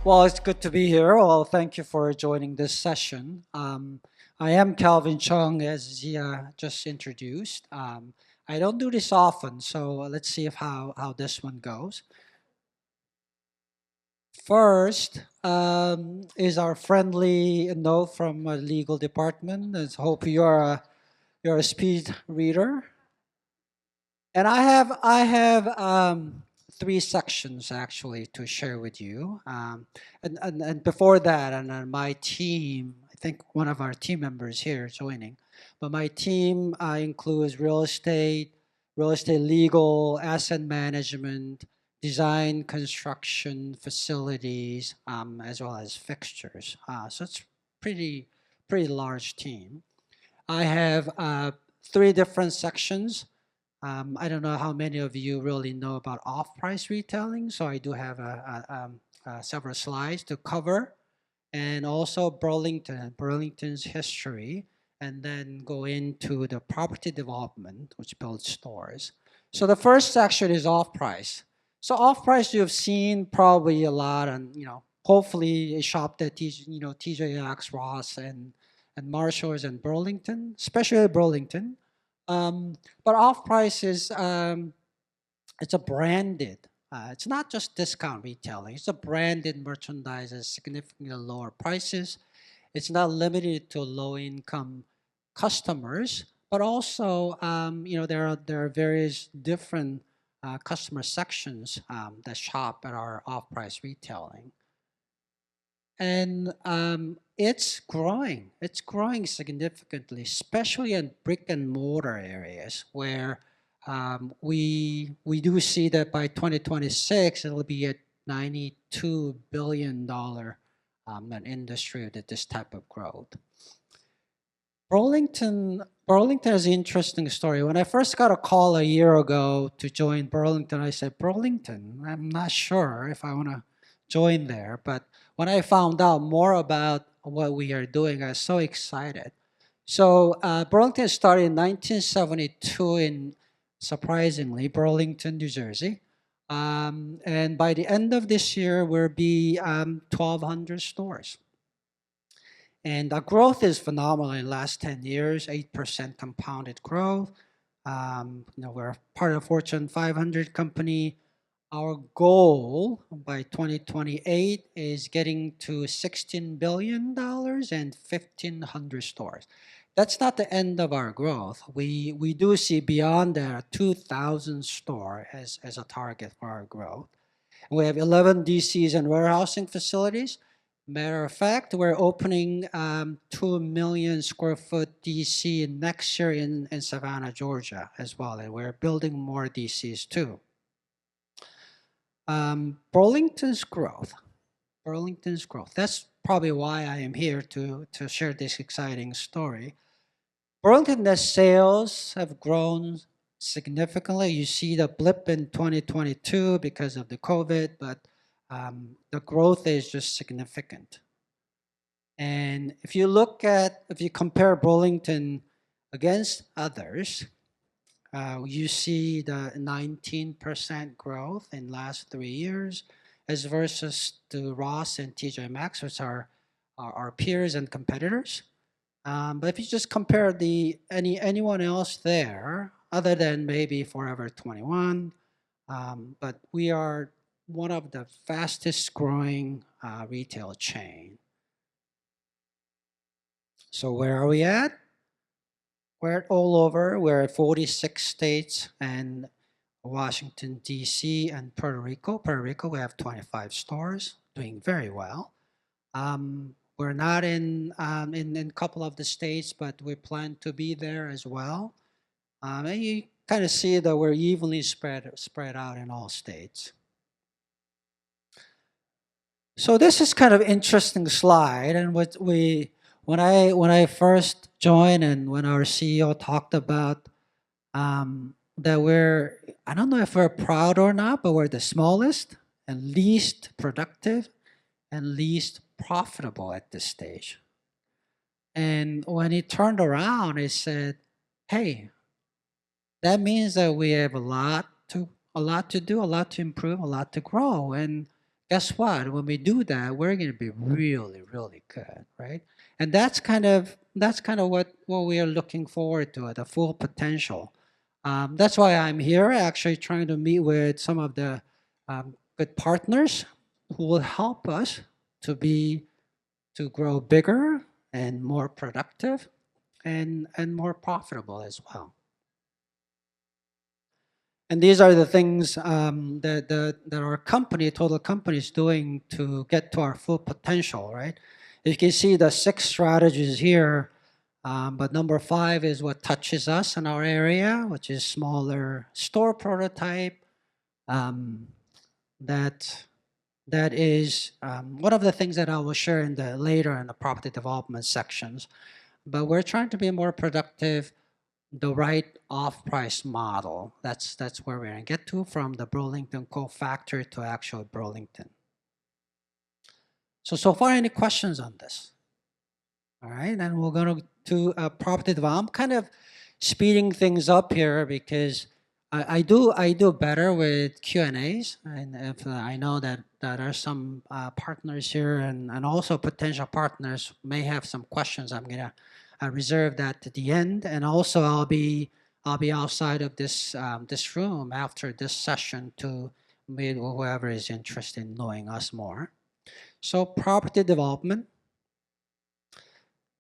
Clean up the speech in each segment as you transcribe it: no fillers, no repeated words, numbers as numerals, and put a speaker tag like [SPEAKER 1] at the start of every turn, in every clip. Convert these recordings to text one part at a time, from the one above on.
[SPEAKER 1] Well, it's good to be here. Well, thank you for joining this session. I am Calvin Chung, as Zia just introduced. I don't do this often, so let's see how this one goes. First is our friendly note from a legal department. I hope you're a speed reader. And I have three sections actually to share with you. And before that, and my team, I think one of our team members here joining, but my team includes real estate legal, asset management, design, construction, facilities, as well as fixtures. So it's pretty pretty large team. I have three different sections. I don't know how many of you really know about off-price retailing, so I do have several slides to cover, and also Burlington's history, and then go into the property development, which builds stores. So the first section is off-price. So off-price you've seen probably a lot, and hopefully a shop that TJX, Ross, and Marshalls and Burlington, especially Burlington. But off-price is it's a branded. It's not just discount retailing. It's a branded merchandise at significantly lower prices. It's not limited to low-income customers, but also there are various different customer sections that shop at our off-price retailing. And it's growing. It's growing significantly, especially in brick and mortar areas where we do see that by 2026 it'll be a $92 billion an industry with this type of growth. Burlington is an interesting story. When I first got a call a year ago to join Burlington, I said, Burlington, I'm not sure if I want to join there. But when I found out more about what we are doing, I was so excited. So Burlington started in 1972 in, surprisingly, Burlington, New Jersey. And by the end of this year, we'll be 1,200 stores. And our growth is phenomenal in the last 10 years, 8% compounded growth. We're part of Fortune 500 company. Our goal by 2028 is getting to $16 billion and 1,500 stores. That's not the end of our growth. We do see beyond that 2,000 store as a target for our growth. We have 11 DCs and warehousing facilities. Matter of fact, we're opening 2 million square foot DC next year in Savannah, Georgia as well. And we're building more DCs too. Burlington's growth. That's probably why I am here to share this exciting story. Burlington's sales have grown significantly. You see the blip in 2022 because of the COVID, but the growth is just significant. And if you compare Burlington against others, you see the 19% growth in last 3 years as versus the Ross and TJ Maxx, which are our peers and competitors. But if you just compare anyone else there, other than maybe Forever 21, but we are one of the fastest growing retail chain. So where are we at? We're all over. We're at 46 states and Washington, D.C. and Puerto Rico. Puerto Rico, we have 25 stores, doing very well. We're not in a couple of the states, but we plan to be there as well. And you kind of see that we're evenly spread out in all states. So this is kind of interesting slide, and when I first joined and when our CEO talked about that I don't know if we're proud or not, but we're the smallest and least productive and least profitable at this stage. And when he turned around, he said, hey, that means that we have a lot to do, a lot to improve, a lot to grow. And guess what? When we do that, we're going to be really, really good, right? And that's kind of what we are looking forward to, the full potential. That's why I'm here, actually trying to meet with some of the good partners who will help us to be to grow bigger and more productive and more profitable as well. And these are the things that our company, total company, is doing to get to our full potential, right? You can see the 6 strategies here, but number 5 is what touches us in our area, which is smaller store prototype. Um, that that is one of the things that I will share later in the property development sections. But we're trying to be more productive, the right off-price model. That's where we're gonna get to, from the Burlington co-factory to actual Burlington. So far, any questions on this? All right, and we're going to property development. I'm kind of speeding things up here because I do better with Q&As, and if I know that there are some partners here and also potential partners may have some questions, I'm gonna reserve that to the end. And also I'll be outside of this room after this session to meet whoever is interested in knowing us more. So property development.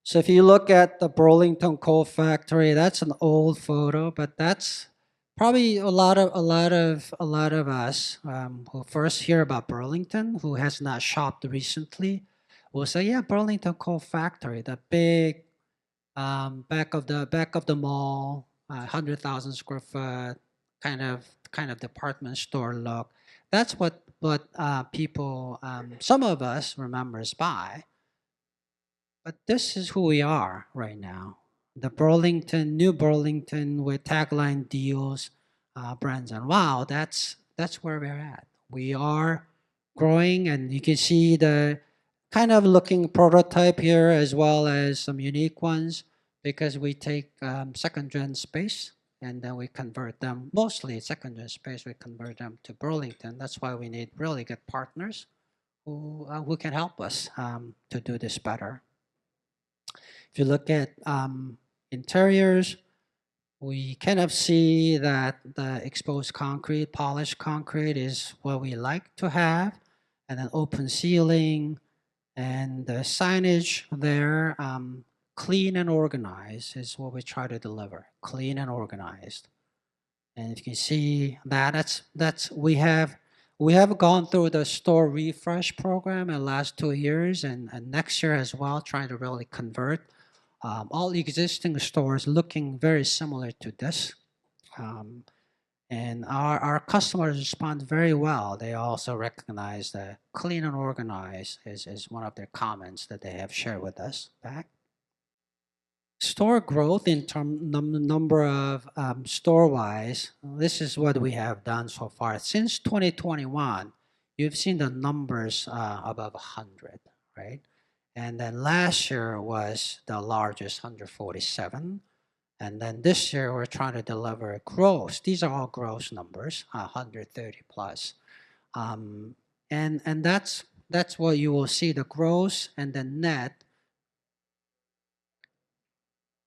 [SPEAKER 1] So if you look at the Burlington Coal Factory, that's an old photo, but that's probably a lot of us who first hear about Burlington, who has not shopped recently, will say, yeah, Burlington Coal Factory, the big back of the mall, 100,000 square foot kind of department store look. That's what people, some of us remembers by. But this is who we are right now. The Burlington, new Burlington with tagline deals, brands, and wow, that's where we're at. We are growing, and you can see the kind of looking prototype here as well as some unique ones, because we take second gen space and then we convert them, mostly second gen space, we convert them to Burlington. That's why we need really good partners who can help us to do this better. If you look at interiors, we kind of see that the exposed concrete, polished concrete is what we like to have, and then open ceiling, and the signage there, clean and organized is what we try to deliver, clean and organized. And if you can see that, that's we have gone through the store refresh program in the last 2 years, and next year as well, trying to really convert all existing stores looking very similar to this. And our customers respond very well. They also recognize that clean and organized is one of their comments that they have shared with us back. Store growth in number of store-wise, this is what we have done so far. Since 2021, you've seen the numbers above 100, right? And then last year was the largest, 147. And then this year we're trying to deliver gross. These are all gross numbers, 130 plus. And that's what you will see, the gross and the net.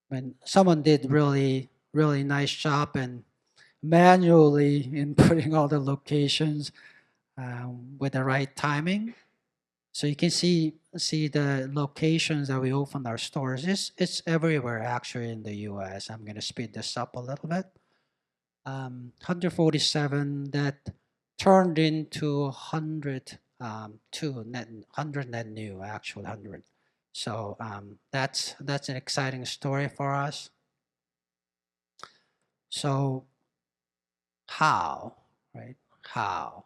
[SPEAKER 1] When someone did really nice job and manually inputting all the locations with the right timing. So you can see the locations that we opened our stores. It's everywhere actually in the U.S. I'm going to speed this up a little bit. 147 that turned into 100 100 net new, actual 100. So that's an exciting story for us. So how, right? How?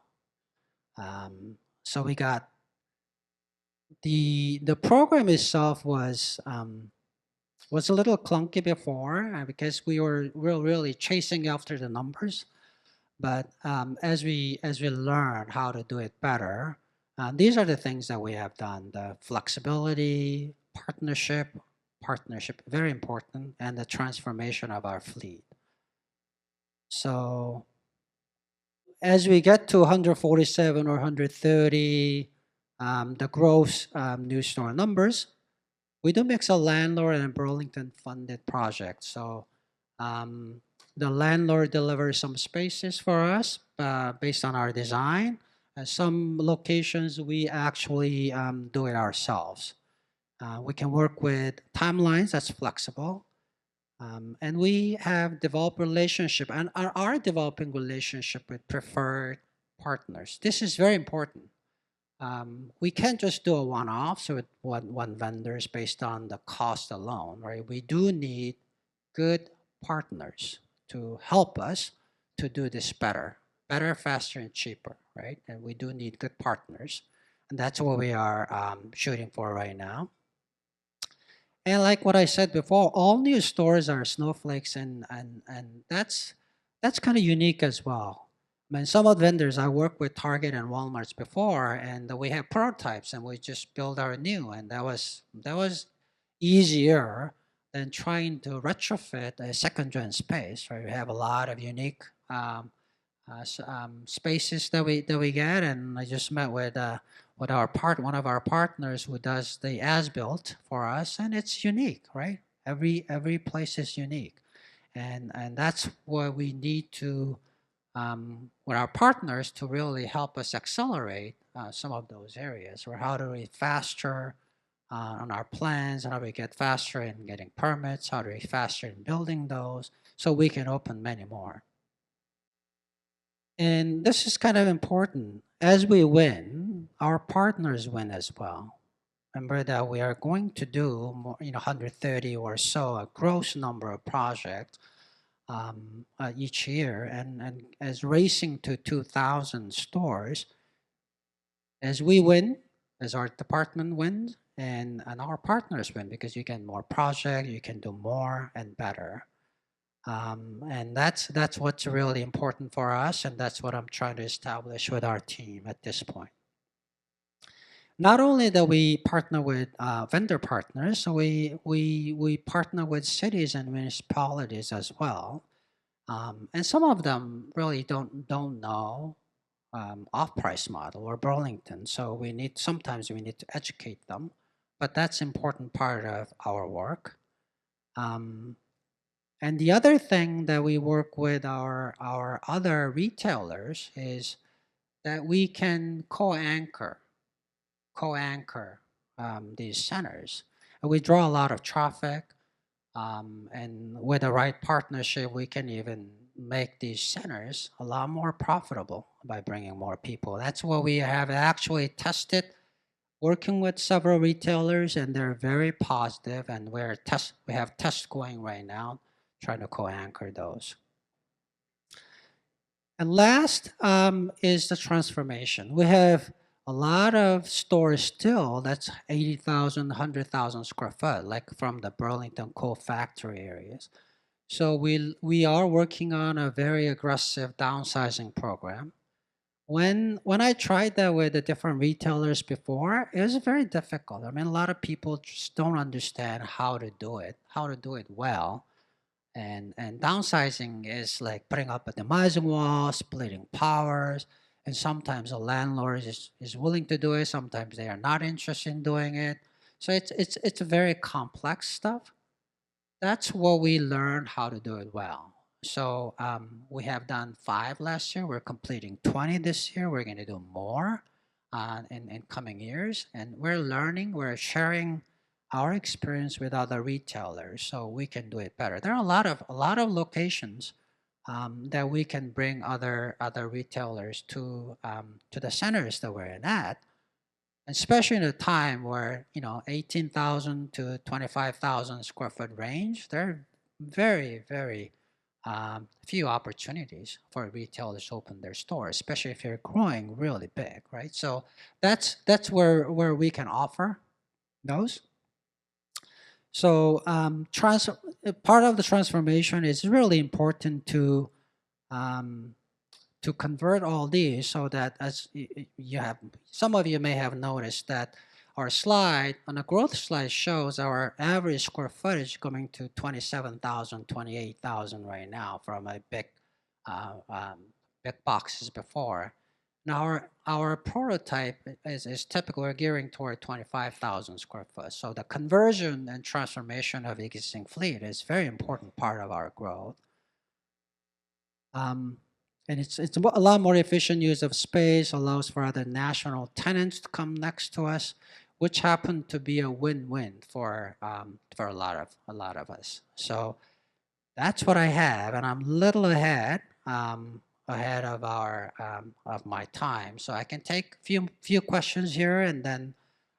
[SPEAKER 1] So we got the program itself was a little clunky before because we were really chasing after the numbers. But as we learn how to do it better, these are the things that we have done: the flexibility, partnership, very important, and the transformation of our fleet. So as we get to 147 or 130, the gross new store numbers, we do mix a landlord and Burlington funded project. So the landlord delivers some spaces for us based on our design. And some locations we actually do it ourselves. We can work with timelines that's flexible. And we have developed relationship and are developing relationship with preferred partners. This is very important. We can't just do a one-off, so with one vendors based on the cost alone, right? We do need good partners to help us to do this better, faster, and cheaper, right? And we do need good partners, and that's what we are shooting for right now. And like what I said before, all new stores are snowflakes, and that's kind of unique as well. I mean, some of the vendors I worked with Target and Walmart's before, and we have prototypes, and we just build our new, and that was easier than trying to retrofit a second gen space. Right, we have a lot of unique spaces that we get, and I just met with one of our partners who does the as-built for us, and it's unique, right? Every place is unique, and that's where we need to with our partners to really help us accelerate some of those areas, or how do we faster on our plans, how do we get faster in getting permits, how do we faster in building those, so we can open many more. And this is kind of important. As we win, our partners win as well. Remember that we are going to do more, 130 or so, a gross number of projects each year, and as racing to 2,000 stores, as we win, as our department wins, and our partners win, because you get more projects, you can do more and better. And that's what's really important for us, and that's what I'm trying to establish with our team at this point. Not only that we partner with vendor partners, so we partner with cities and municipalities as well, and some of them really don't know off-price model or Burlington, so sometimes we need to educate them, but that's important part of our work. And the other thing that we work with our other retailers is that we can co-anchor these centers. And we draw a lot of traffic, and with the right partnership, we can even make these centers a lot more profitable by bringing more people. That's what we have actually tested, working with several retailers, and they're very positive, and we have tests going right now, trying to co-anchor those. And last is the transformation. We have a lot of stores still that's 80,000, 100,000 square foot, like from the Burlington coal factory areas. So we are working on a very aggressive downsizing program. When I tried that with the different retailers before, it was very difficult. I mean, a lot of people just don't understand how to do it well. And downsizing is like putting up a demising wall, splitting powers, and sometimes a landlord is willing to do it, sometimes they are not interested in doing it. So it's very complex stuff. That's what we learned how to do it well. So we have done 5 last year. We're completing 20 this year. We're going to do more in coming years. And we're learning, we're sharing our experience with other retailers so we can do it better. There are a lot of locations that we can bring other retailers to the centers that we're in at, especially in a time where 18,000 to 25,000 square foot range. There are very few opportunities for retailers to open their stores, especially if you're growing really big, right? So that's where we can offer those. So part of the transformation is really important to convert all these, so that as you have, some of you may have noticed that our slide on the growth slide shows our average square footage coming to 27,000, 28,000 right now from a big boxes before. Now our prototype is typical. We're gearing toward 25,000 square foot. So the conversion and transformation of existing fleet is a very important part of our growth. And it's a lot more efficient use of space, allows for other national tenants to come next to us, which happened to be a win-win for a lot of us. So that's what I have, and I'm a little ahead of my time. So I can take a few questions here, and then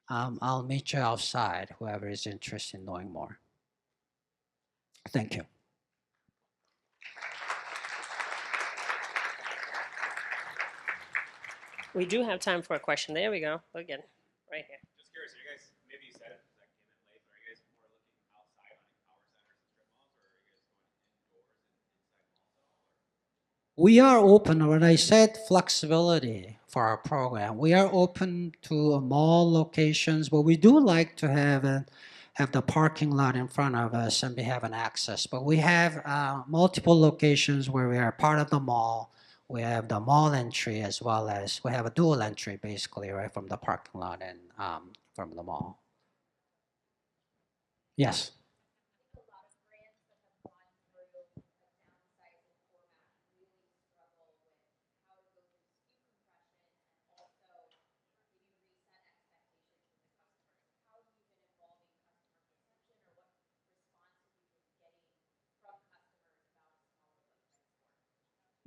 [SPEAKER 1] I'll meet you outside, whoever is interested in knowing more. Thank you.
[SPEAKER 2] We do have time for a question. There we go. Again, right here.
[SPEAKER 3] Just curious, are you guys, maybe you said it because I came in late, but are you guys more looking outside on power centers and strip malls, or are you guys going indoors and inside malls at all?
[SPEAKER 1] We are open. When I said flexibility for our program, we are open to mall locations, but we do like to have the parking lot in front of us and we have an access. But we have multiple locations where we are part of the mall. We have the mall entry as well as we have a dual entry, basically, right from the parking lot and from the mall. Yes.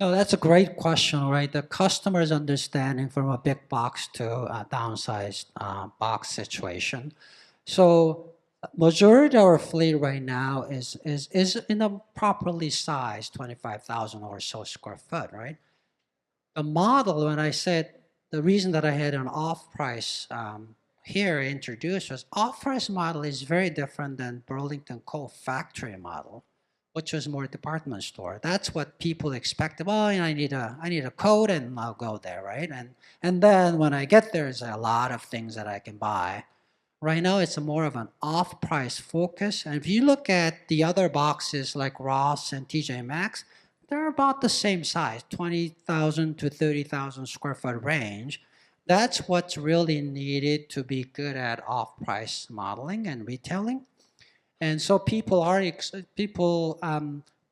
[SPEAKER 1] No, that's a great question, right? The customer's understanding from a big box to a downsized box situation. So majority of our fleet right now is in a properly sized 25,000 or so square foot, right? The model, when I said the reason that I had an off-price here introduced was off-price model is very different than Burlington Co. factory model, which was more department store. That's what people expected. Well, I need a code and I'll go there, right? And then when I get there, there's a lot of things that I can buy. Right now, it's more of an off-price focus. And if you look at the other boxes like Ross and TJ Maxx, they're about the same size, 20,000 to 30,000 square foot range. That's what's really needed to be good at off-price modeling and retailing. And so people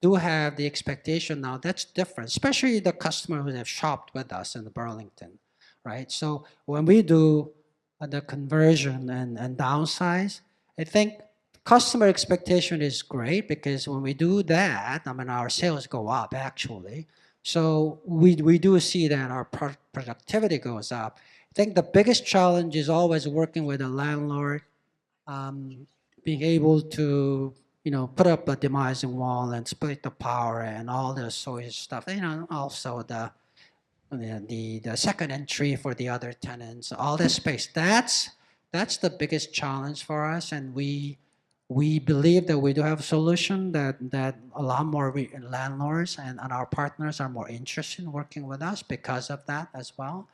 [SPEAKER 1] do have the expectation now. That's different, especially the customers who have shopped with us in the Burlington, right? So when we do the conversion and downsize, I think customer expectation is great because when we do that, I mean, our sales go up actually. So we do see that our productivity goes up. I think the biggest challenge is always working with a landlord, being able to put up a demising wall and split the power and all this sort of stuff. Also the second entry for the other tenants, all this space. That's the biggest challenge for us, and we believe that we do have a solution that a lot more landlords and our partners are more interested in working with us because of that as well.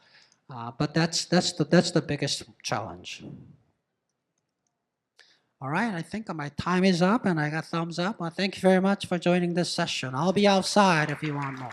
[SPEAKER 1] But that's the biggest challenge. All right, I think my time is up and I got thumbs up. Well, thank you very much for joining this session. I'll be outside if you want more.